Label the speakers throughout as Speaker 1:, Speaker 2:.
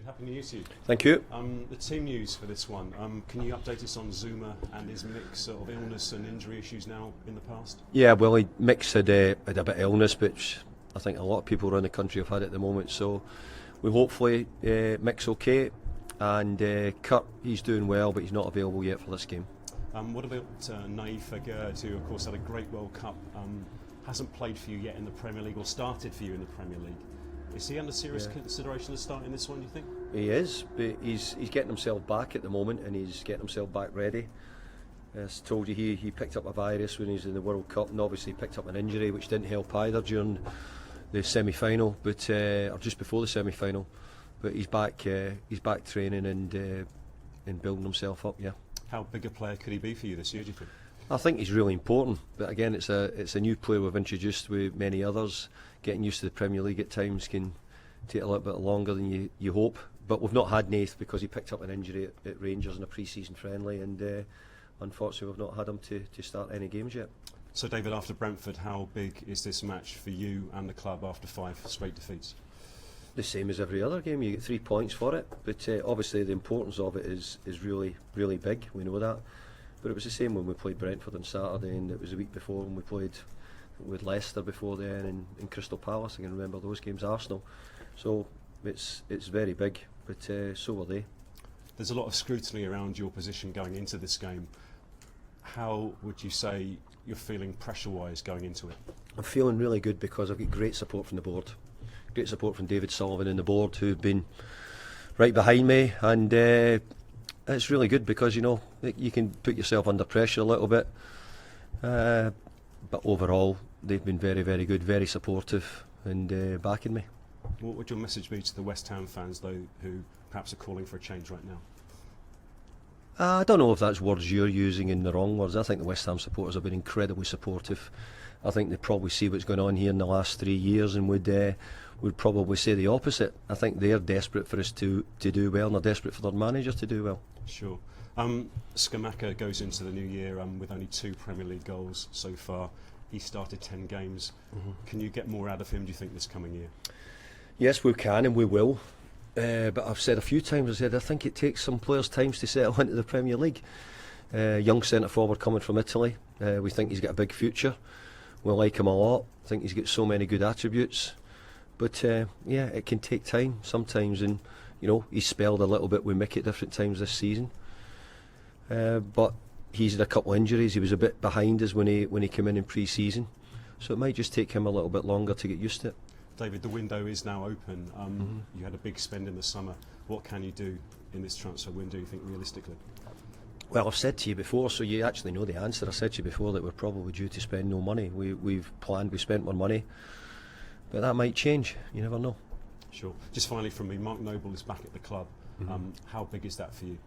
Speaker 1: David, Happy New Year to you.
Speaker 2: Thank you.
Speaker 1: The team news for this one, can you update us on Zuma and his mix of illness and injury issues now in the past?
Speaker 2: Yeah, well, Mick's had a bit of illness, which I think a lot of people around the country have had at the moment, so we hopefully Mick's okay, and Kurt, he's doing well, but he's not available yet for this game.
Speaker 1: What about Naif Fagerd, who of course had a great World Cup, hasn't played for you yet in the Premier League or started for you in the Premier League? Is he under serious consideration of starting this one, do you think?
Speaker 2: He is, but he's getting himself back at the moment, and he's getting himself back ready. As I told you, he picked up a virus when he was in the World Cup, and obviously picked up an injury which didn't help either during the semi-final, but or just before the semi-final. But he's back training and building himself up. Yeah.
Speaker 1: How big a player could he be for you this year, do you think?
Speaker 2: I think he's really important, but again, it's a new player we've introduced with many others. Getting used to the Premier League at times can take a little bit longer than you hope. But we've not had Nath because he picked up an injury at Rangers in a pre-season friendly, and unfortunately we've not had him to start any games yet.
Speaker 1: So David, after Brentford, how big is this match for you and the club after 5 straight defeats?
Speaker 2: The same as every other game, you get 3 points for it, but obviously the importance of it is really, really big, we know that. But it was the same when we played Brentford on Saturday, and it was the week before when we played with Leicester before then, and Crystal Palace. I can remember those games, Arsenal. So it's very big, but so were they.
Speaker 1: There's a lot of scrutiny around your position going into this game. How would you say you're feeling pressure-wise going into it?
Speaker 2: I'm feeling really good because I've got great support from the board. Great support from David Sullivan and the board, who've been right behind me, and it's really good because you can put yourself under pressure a little bit, but overall they've been very, very good, very supportive, and backing me.
Speaker 1: What would your message be to the West Ham fans, though, who perhaps are calling for a change right now?
Speaker 2: I don't know if that's words you're using in the wrong words. I think the West Ham supporters have been incredibly supportive. I think they probably see what's going on here in the last 3 years and would probably say the opposite. I think they're desperate for us to do well, and they're desperate for their manager to do well.
Speaker 1: Sure. Skamaka goes into the new year with only 2 Premier League goals so far. He started 10 games. Can you get more out of him, do you think, this coming year?
Speaker 2: Yes, we can and we will. But I've said a few times, I think it takes some players times to settle into the Premier League. Young centre forward coming from Italy. We think he's got a big future. We like him a lot. I think he's got so many good attributes. But it can take time sometimes, and he's spelled a little bit with Mick at different times this season. But he's had a couple of injuries. He was a bit behind us when he came in pre-season, so it might just take him a little bit longer to get used to it.
Speaker 1: David, the window is now open. You had a big spend in the summer. What can you do in this transfer window, you think, realistically?
Speaker 2: Well, I've said to you before, so you actually know the answer. I said to you before that we're probably due to spend no money. We've spent more money, but that might change. You never know.
Speaker 1: Sure. Just finally from me, Mark Noble is back at the club. How big is that for you?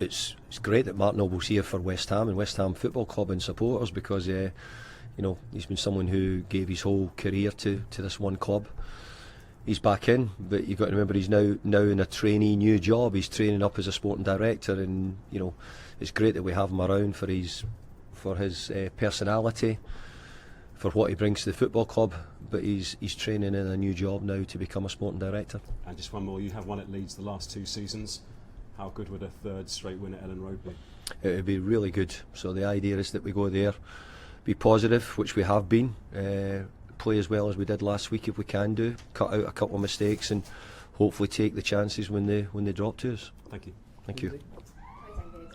Speaker 2: It's great that Mark Noble's here for West Ham and West Ham Football Club and supporters, because he's been someone who gave his whole career to this one club. He's back in, but you've got to remember he's now in a trainee new job. He's training up as a sporting director, and it's great that we have him around for his personality, for what he brings to the football club. But he's training in a new job now to become a sporting director.
Speaker 1: And just one more, you have won at Leeds the last 2 seasons. How good would a 3rd straight win at Elland Road be?
Speaker 2: It would be really good. So the idea is that we go there, be positive, which we have been, play as well as we did last week if we can do, cut out a couple of mistakes, and hopefully take the chances when they drop to us.
Speaker 1: Thank you.
Speaker 2: Thank you.
Speaker 3: Hi David.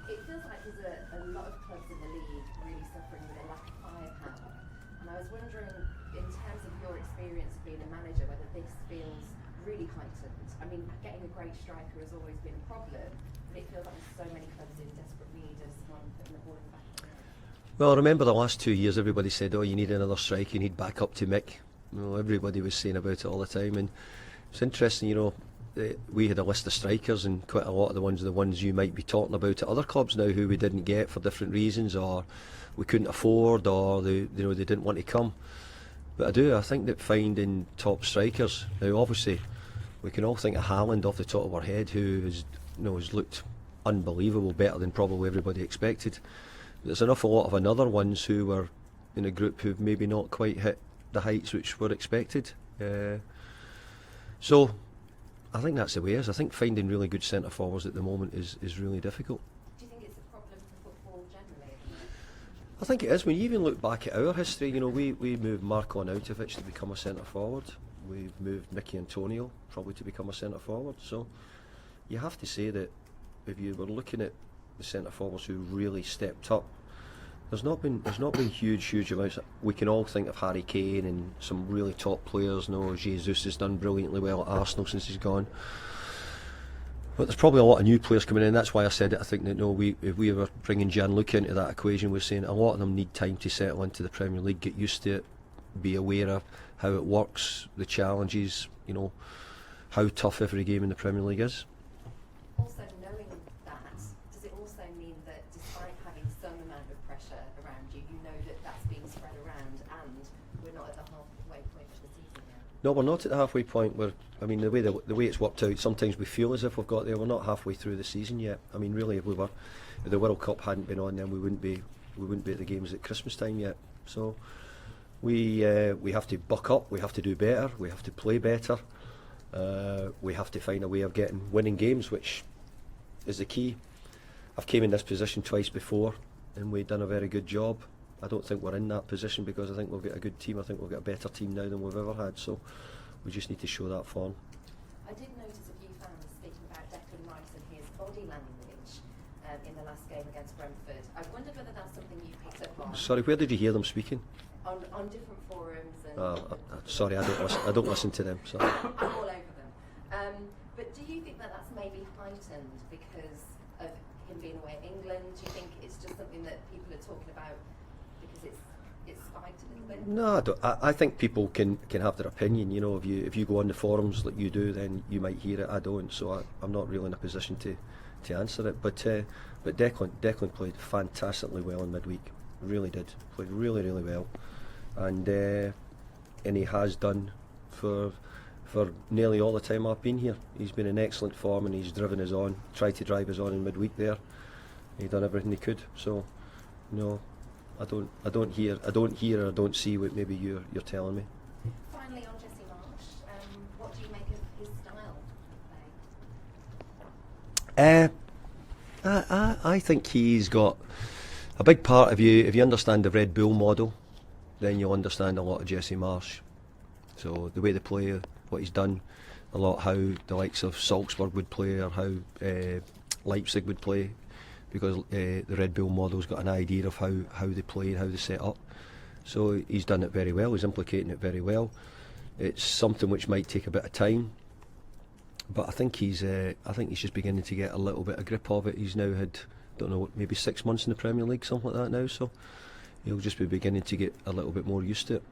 Speaker 3: It feels like there's a lot of clubs in the league really suffering with a lack of firepower, and I was wondering, in terms of your experience of being a manager, whether this feels really heightened. I mean, getting a great striker has always been a problem, but it feels like there's so many clubs in desperate need of someone putting the ball in the back of the net.
Speaker 2: Well, I remember the last 2 years everybody said, you need another striker, you need back up to Mick. Everybody was saying about it all the time, and it's interesting, we had a list of strikers, and quite a lot of the ones you might be talking about at other clubs now, who we didn't get for different reasons, or we couldn't afford, or they didn't want to come. But I think that finding top strikers, now obviously we can all think of Haaland off the top of our head, who has looked unbelievable, better than probably everybody expected. But there's an awful lot of another ones who were in a group who've maybe not quite hit the heights which were expected. So I think that's the way it is. I think finding really good centre forwards at the moment is really difficult.
Speaker 3: Do you think it's a problem for football generally?
Speaker 2: I think it is. When you even look back at our history, we moved Marko Arnautovic to become a centre forward. We've moved Mickey Antonio probably to become a centre forward. So you have to say that if you were looking at the centre forwards who really stepped up, there's not been huge amounts. We can all think of Harry Kane and some really top players. Jesus has done brilliantly well at Arsenal since he's gone. But there's probably a lot of new players coming in. That's why I said it. I think that if we were bringing Gianluca into that equation, we're saying a lot of them need time to settle into the Premier League, get used to it, be aware of how it works, the challenges, how tough every game in the Premier League is.
Speaker 3: Also, knowing that, does it also mean that despite having some amount of pressure around you, you know that that's being spread around and we're not at the halfway point of the season yet?
Speaker 2: No, we're not at the halfway point. The way it's worked out, sometimes we feel as if we've got there. We're not halfway through the season yet. I mean, really, if the World Cup hadn't been on, then we wouldn't be at the games at Christmas time yet. So we have to buck up. We have to do better. We have to play better. We have to find a way of winning games, which is the key. I've came in this position twice before, and we've done a very good job. I don't think we're in that position because I think we've got a good team. I think we've got a better team now than we've ever had. So we just need to show that form.
Speaker 3: I did notice a few fans speaking about Declan Rice and his body language in the last game against Brentford. I wondered whether that's something you picked up on.
Speaker 2: Sorry, where did you hear them speaking?
Speaker 3: On different forums and.
Speaker 2: Sorry, I don't listen to them. Sorry.
Speaker 3: I'm all over them. But do you think that that's maybe heightened because of him being away at England? Do you think it's just something that people are talking about because it's spiked a little bit?
Speaker 2: No, I don't. I think people can have their opinion. If you go on the forums like you do, then you might hear it. I don't, so I'm not really in a position to answer it. But Declan played fantastically well in midweek. Really did. Played really, really well, and he has done for nearly all the time I've been here. He's been in excellent form and he's driven us on, tried to drive us on in midweek there. He done everything he could. So no, I don't hear or I don't see what maybe you're telling me.
Speaker 3: Finally, on Jesse Marsh, what do you make of his style of play?
Speaker 2: I think he's got a big part of you. If you understand the Red Bull model, then you'll understand a lot of Jesse Marsh. So the way they play, what he's done, a lot how the likes of Salzburg would play or how Leipzig would play, because the Red Bull model's got an idea of how they play and how they set up. So he's done it very well. He's implicating it very well. It's something which might take a bit of time, but I think he's just beginning to get a little bit of grip of it. He's now had, don't know, maybe 6 months in the Premier League, something like that now. So he'll just be beginning to get a little bit more used to it.